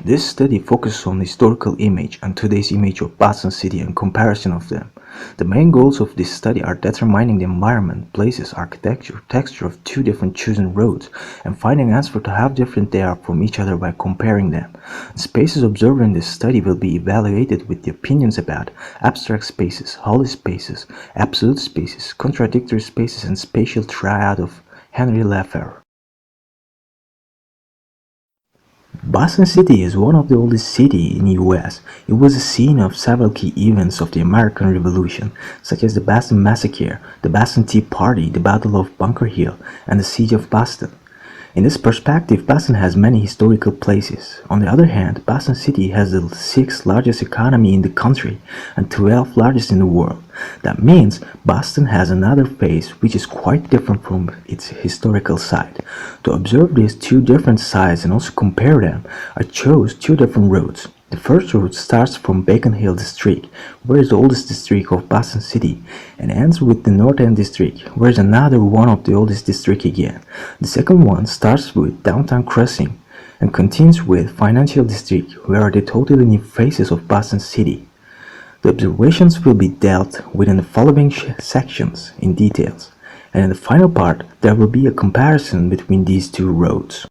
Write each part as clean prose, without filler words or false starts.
This study focuses on the historical image and today's image of Boston City and comparison of them. The main goals of this study are determining the environment, places, architecture, texture of two different chosen roads, and finding answers to how different they are from each other by comparing them. The spaces observed in this study will be evaluated with the opinions about abstract spaces, holy spaces, absolute spaces, contradictory spaces, and spatial triad of Henry Lefebvre. Boston City is one of the oldest cities in the US. It was the scene of several key events of the American Revolution, such as the Boston Massacre, the Boston Tea Party, the Battle of Bunker Hill, and the Siege of Boston. In this perspective, Boston has many historical places. On the other hand, Boston City has the sixth largest economy in the country and 12th largest in the world. That means Boston has another face which is quite different from its historical side. To observe these two different sides and also compare them, I chose two different roads. The first road starts from Beacon Hill District, where is the oldest district of Boston City, and ends with the North End District, where is another one of the oldest district again. The second one starts with Downtown Crossing and continues with Financial District, where are the totally new faces of Boston City. The observations will be dealt with in the following sections in details, and in the final part there will be a comparison between these two roads.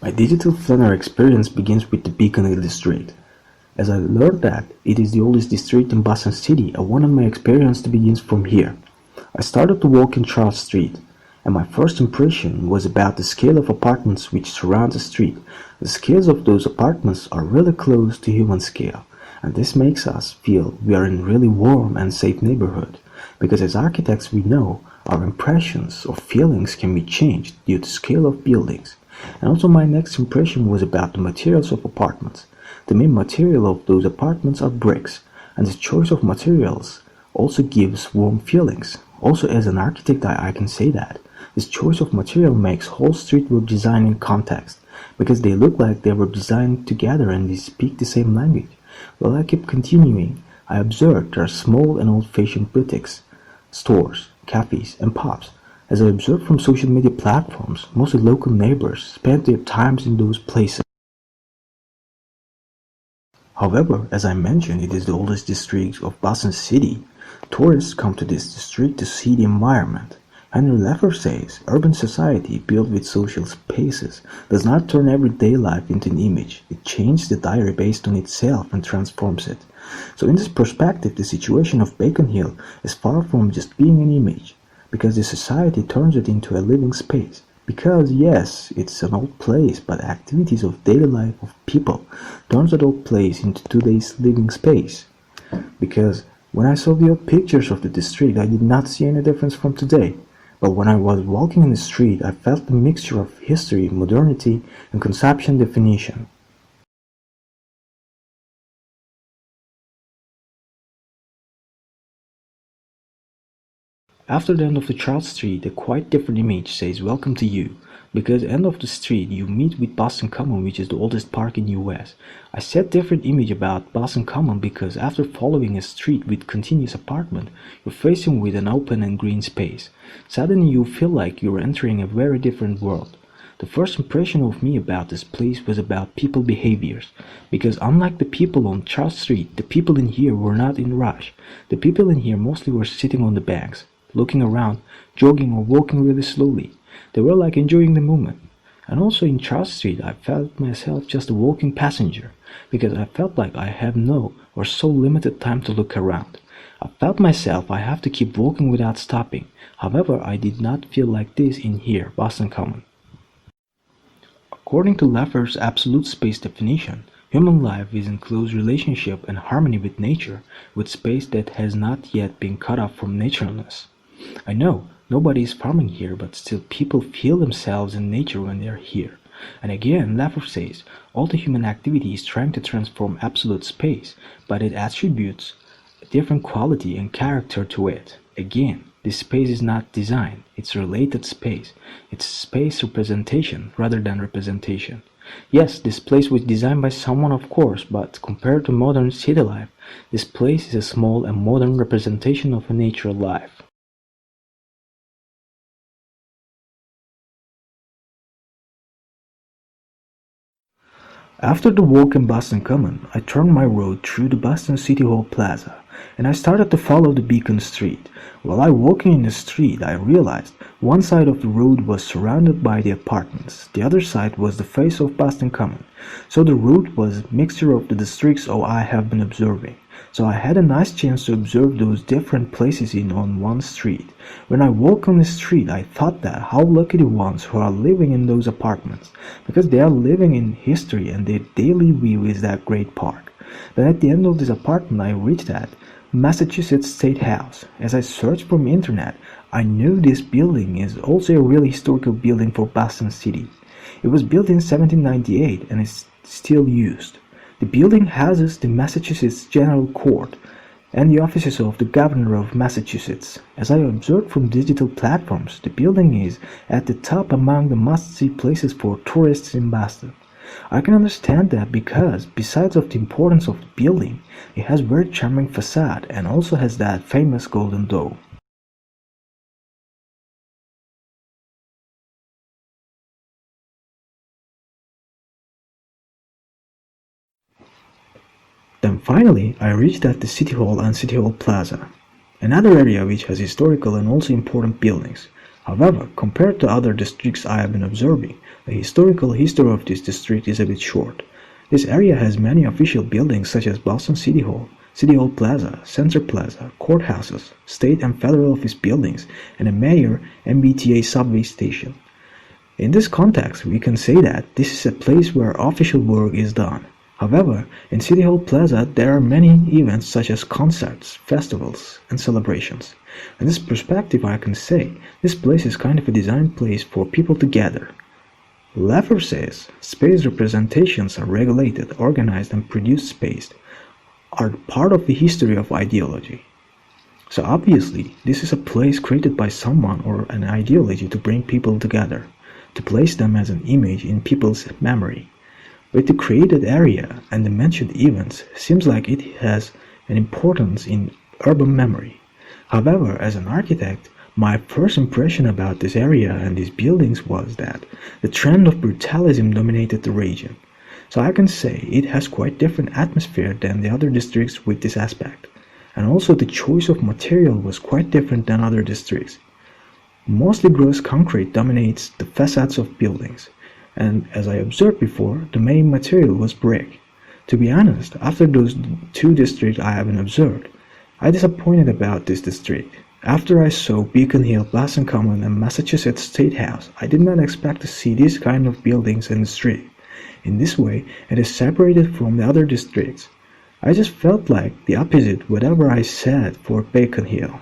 My digital Flaneur experience begins with the Beacon Hill District. As I learned that it is the oldest district in Boston City, I wanted my experience to begin from here. I started to walk in Charles Street, and my first impression was about the scale of apartments which surround the street. The scales of those apartments are really close to human scale, and this makes us feel we are in a really warm and safe neighborhood, because as architects we know our impressions or feelings can be changed due to scale of buildings. And also my next impression was about the materials of apartments. The main material of those apartments are bricks, and the choice of materials also gives warm feelings. Also as an architect I can say that. This choice of material makes whole street work design in context, because they look like they were designed together and they speak the same language. While I keep continuing, I observed there are small and old-fashioned boutiques, stores, cafes, and pubs. As I observed from social media platforms, mostly local neighbors spent their times in those places. However, as I mentioned, it is the oldest district of Boston City. Tourists come to this district to see the environment. Henry Lefebvre says, urban society built with social spaces does not turn everyday life into an image. It changes the diary based on itself and transforms it. So in this perspective, the situation of Beacon Hill is far from just being an image, because the society turns it into a living space. Because yes, it's an old place, but activities of daily life of people turns that old place into today's living space. Because when I saw the old pictures of the district, I did not see any difference from today. But when I was walking in the street, I felt the mixture of history, modernity, and conception definition. After the end of the Charles Street, a quite different image says welcome to you, because at the end of the street you meet with Boston Common, which is the oldest park in US. I said different image about Boston Common because after following a street with continuous apartment, you're facing with an open and green space. Suddenly you feel like you're entering a very different world. The first impression of me about this place was about people behaviors, because unlike the people on Charles Street, the people in here were not in rush. The people in here mostly were sitting on the banks, looking around, jogging or walking really slowly. They were like enjoying the moment. And also in Charles Street, I felt myself just a walking passenger, because I felt like I have no or so limited time to look around. I felt myself I have to keep walking without stopping. However, I did not feel like this in here, Boston Common. According to Lefebvre's absolute space definition, human life is in close relationship and harmony with nature, with space that has not yet been cut off from naturalness. I know nobody is farming here, but still people feel themselves in nature when they are here. And again, Lefebvre says, all the human activity is trying to transform absolute space, but it attributes a different quality and character to it. Again, this space is not design, it's related space. It's space representation rather than representation. Yes, this place was designed by someone of course, but compared to modern city life, this place is a small and modern representation of a natural life. After the walk in Boston Common, I turned my road through the Boston City Hall Plaza, and I started to follow the Beacon Street. While I walking in the street, I realized one side of the road was surrounded by the apartments, the other side was the face of Boston Common. So the road was a mixture of the districts I have been observing. So I had a nice chance to observe those different places in on one street. When I walk on the street, I thought that how lucky the ones who are living in those apartments, because they are living in history and their daily view is that great park. Then at the end of this apartment, I reached that Massachusetts State House. As I searched from internet, I knew this building is also a really historical building for Boston City. It was built in 1798 and is still used. The building houses the Massachusetts General Court and the offices of the Governor of Massachusetts. As I observed from digital platforms, the building is at the top among the must-see places for tourists in Boston. I can understand that because, besides of the importance of the building, it has very charming facade and also has that famous golden dome. Then finally, I reached at the City Hall and City Hall Plaza, another area which has historical and also important buildings. However, compared to other districts I have been observing, the historical history of this district is a bit short. This area has many official buildings such as Boston City Hall Plaza, Center Plaza, courthouses, state and federal office buildings, and a mayor MBTA subway station. In this context, we can say that this is a place where official work is done. However, in City Hall Plaza there are many events such as concerts, festivals, and celebrations. In this perspective I can say this place is kind of a designed place for people to gather. Laffer says space representations are regulated, organized, and produced space are part of the history of ideology. So obviously, this is a place created by someone or an ideology to bring people together, to place them as an image in people's memory. With the created area and the mentioned events, seems like it has an importance in urban memory. However, as an architect, my first impression about this area and these buildings was that the trend of brutalism dominated the region. So I can say it has quite different atmosphere than the other districts with this aspect. And also the choice of material was quite different than other districts. Mostly gross concrete dominates the facades of buildings. And as I observed before, the main material was brick. To be honest, after those two districts I haven't observed, I disappointed about this district. After I saw Beacon Hill, Boston Common, and Massachusetts State House, I did not expect to see these kind of buildings in the street. In this way, it is separated from the other districts. I just felt like the opposite whatever I said for Beacon Hill.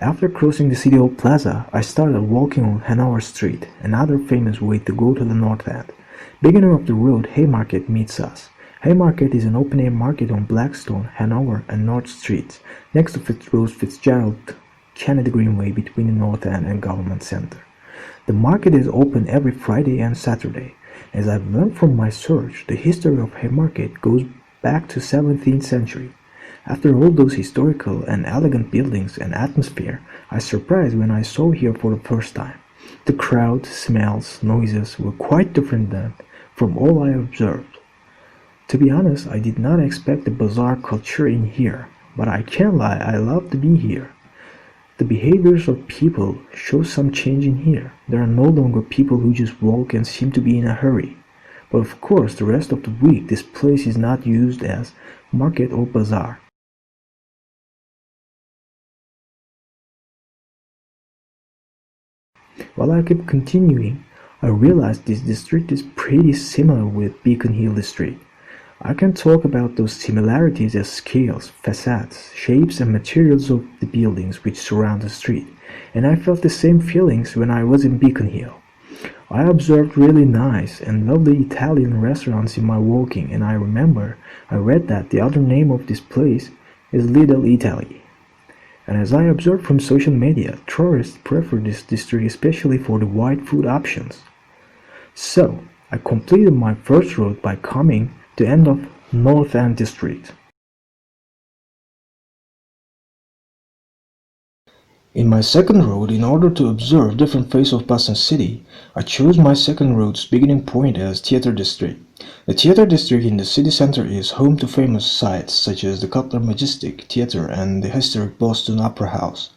After crossing the City Hall Plaza, I started walking on Hanover Street, another famous way to go to the north end. Beginning of the road, Haymarket meets us. Haymarket is an open-air market on Blackstone, Hanover, and North Streets, next to Fitzrose Fitzgerald Kennedy Greenway between the North End and Government Center. The market is open every Friday and Saturday. As I've learned from my search, the history of Haymarket goes back to 17th century. After all those historical and elegant buildings and atmosphere, I was surprised when I saw here for the first time. The crowd, smells, noises were quite different than from all I observed. To be honest, I did not expect the bazaar culture in here, but I can't lie, I love to be here. The behaviors of people show some change in here. There are no longer people who just walk and seem to be in a hurry. But of course, the rest of the week this place is not used as market or bazaar. While I kept continuing, I realized this district is pretty similar with Beacon Hill district. I can talk about those similarities as scales, facades, shapes and materials of the buildings which surround the street, and I felt the same feelings when I was in Beacon Hill. I observed really nice and lovely Italian restaurants in my walking, and I remember I read that the other name of this place is Little Italy. And as I observed from social media, tourists prefer this district especially for the white food options. So, I completed my first road by coming to end of North End District. In my second road, in order to observe different phases of Boston City, I chose my second road's beginning point as Theater District. The Theater District in the city center is home to famous sites such as the Cutler Majestic Theater and the historic Boston Opera House.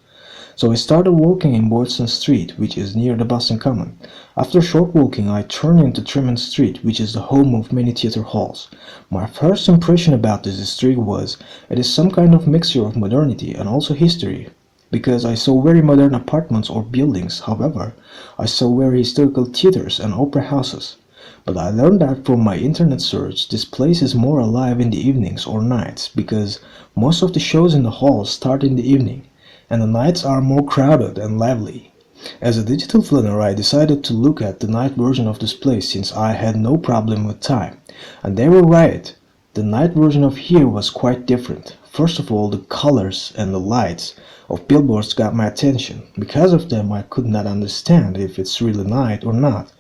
So I started walking in Boylston Street, which is near the Boston Common. After short walking, I turned into Tremont Street, which is the home of many theater halls. My first impression about this district was it is some kind of mixture of modernity and also history, because I saw very modern apartments or buildings. However, I saw very historical theaters and opera houses. But I learned that from my internet search, this place is more alive in the evenings or nights because most of the shows in the halls start in the evening and the nights are more crowded and lively. As a digital flaneur, I decided to look at the night version of this place since I had no problem with time. And they were right. The night version of here was quite different. First of all, the colors and the lights of billboards got my attention. Because of them, I could not understand if it's really night or not,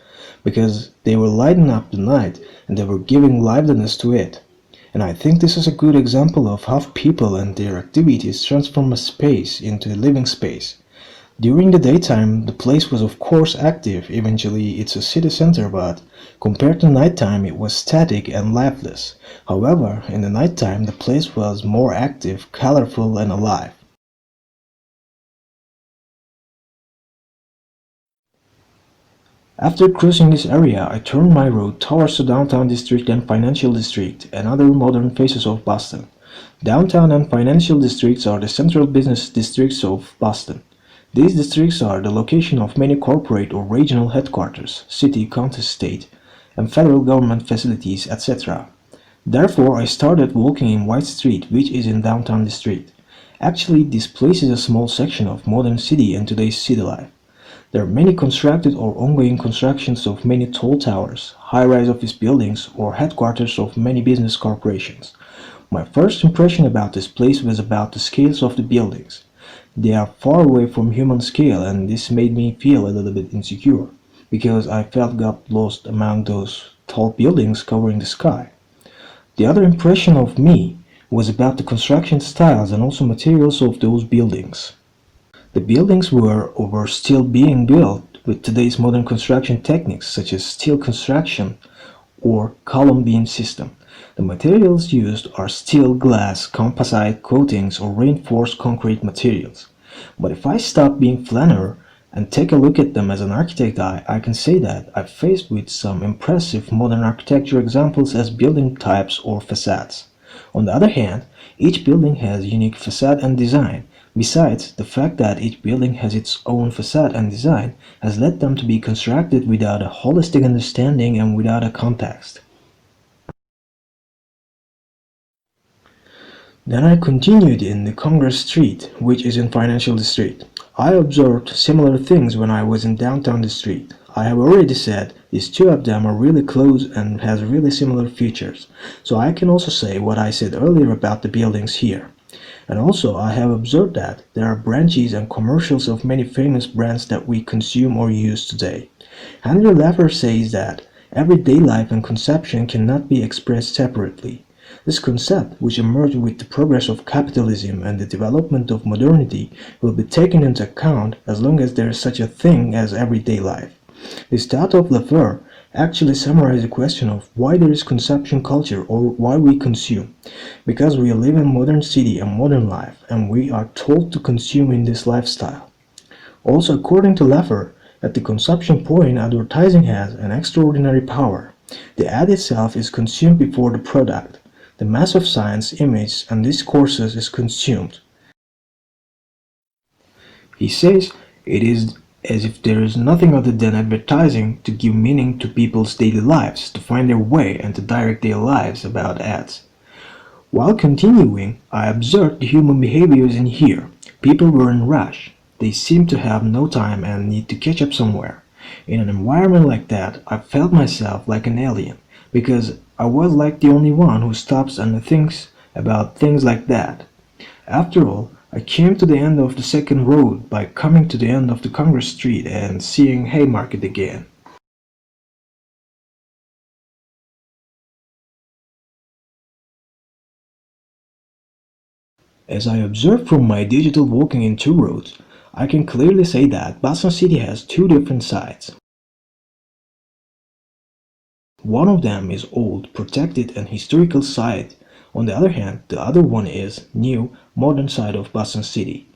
because they were lighting up the night and they were giving liveliness to it. And I think this is a good example of how people and their activities transform a space into a living space. During the daytime, the place was of course active. Eventually, it's a city center, but compared to nighttime, it was static and lifeless. However, in the nighttime, the place was more active, colorful, and alive. After crossing this area, I turned my road towards the downtown district and financial district and other modern faces of Boston. Downtown and financial districts are the central business districts of Boston. These districts are the location of many corporate or regional headquarters, city, county, state, and federal government facilities, etc. Therefore, I started walking in White Street, which is in downtown district. Actually, this place is a small section of modern city and today's city life. There are many constructed or ongoing constructions of many tall towers, high-rise office buildings, or headquarters of many business corporations. My first impression about this place was about the scales of the buildings. They are far away from human scale, and this made me feel a little bit insecure, because I felt got lost among those tall buildings covering the sky. The other impression of me was about the construction styles and also materials of those buildings. The buildings were or were still being built with today's modern construction techniques such as steel construction or column beam system. The materials used are steel, glass, composite coatings or reinforced concrete materials. But if I stop being Flaneur and take a look at them as an architect I can say that I've faced with some impressive modern architecture examples as building types or facades. On the other hand, each building has unique facade and design. Besides, the fact that each building has its own facade and design has led them to be constructed without a holistic understanding and without a context. Then I continued in the Congress Street, which is in Financial District. I observed similar things when I was in Downtown District. I have already said these two of them are really close and has really similar features, so I can also say what I said earlier about the buildings here. And also I have observed that there are branches and commercials of many famous brands that we consume or use today. Henry Laffer says that everyday life and conception cannot be expressed separately. This concept, which emerged with the progress of capitalism and the development of modernity, will be taken into account as long as there is such a thing as everyday life. This thought of Laffer actually summarizes the question of why there is consumption culture or why we consume. Because we live in modern city and modern life, and we are told to consume in this lifestyle. Also, according to Laffer, at the consumption point, advertising has an extraordinary power. The ad itself is consumed before the product. The mass of science, image, and discourses is consumed. He says it is as if there is nothing other than advertising to give meaning to people's daily lives, to find their way and to direct their lives about ads. While continuing, I observed the human behaviors in here. People were in rush. They seemed to have no time and need to catch up somewhere. In an environment like that, I felt myself like an alien, because I was like the only one who stops and thinks about things like that. After all, I came to the end of the second road by coming to the end of the Congress Street and seeing Haymarket again. As I observed from my digital walking in two roads, I can clearly say that Boston City has two different sides. One of them is old, protected and historical side. On the other hand, the other one is new, modern side of Boston City.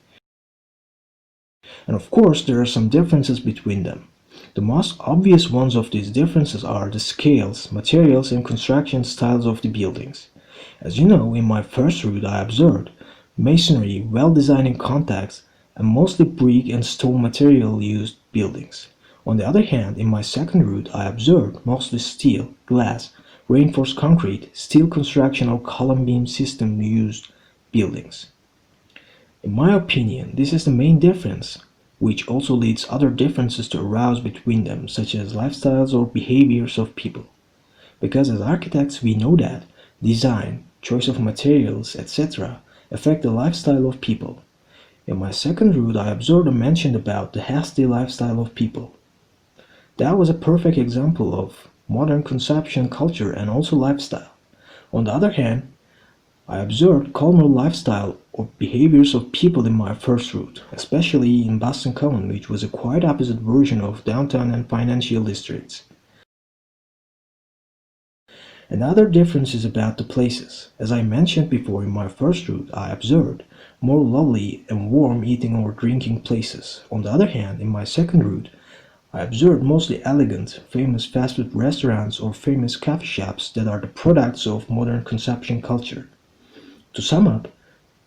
And of course, there are some differences between them. The most obvious ones of these differences are the scales, materials, and construction styles of the buildings. As you know, in my first route I observed masonry, well-designed in contacts, and mostly brick and stone material used buildings. On the other hand, in my second route I observed mostly steel, glass, reinforced concrete, steel construction or column beam system used buildings. In my opinion, this is the main difference, which also leads other differences to arouse between them, such as lifestyles or behaviors of people. Because as architects we know that design, choice of materials, etc. affect the lifestyle of people. In my second route I observed and mentioned about the hasty lifestyle of people. That was a perfect example of modern consumption culture and also lifestyle. On the other hand, I observed calmer lifestyle or behaviors of people in my first route, especially in Boston Common, which was a quite opposite version of downtown and financial districts. Another difference is about the places. As I mentioned before, in my first route I observed more lovely and warm eating or drinking places. On the other hand, in my second route I observed mostly elegant, famous fast food restaurants or famous coffee shops that are the products of modern consumption culture. To sum up,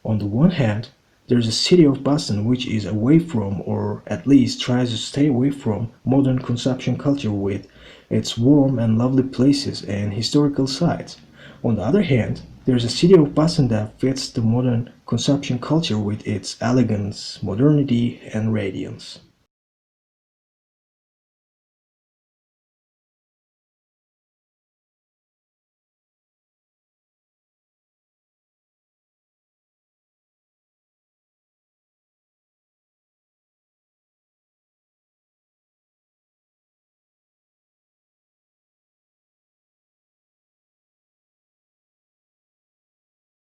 on the one hand, there is a city of Boston which is away from, or at least tries to stay away from, modern consumption culture with its warm and lovely places and historical sites. On the other hand, there is a city of Boston that fits the modern consumption culture with its elegance, modernity, and radiance.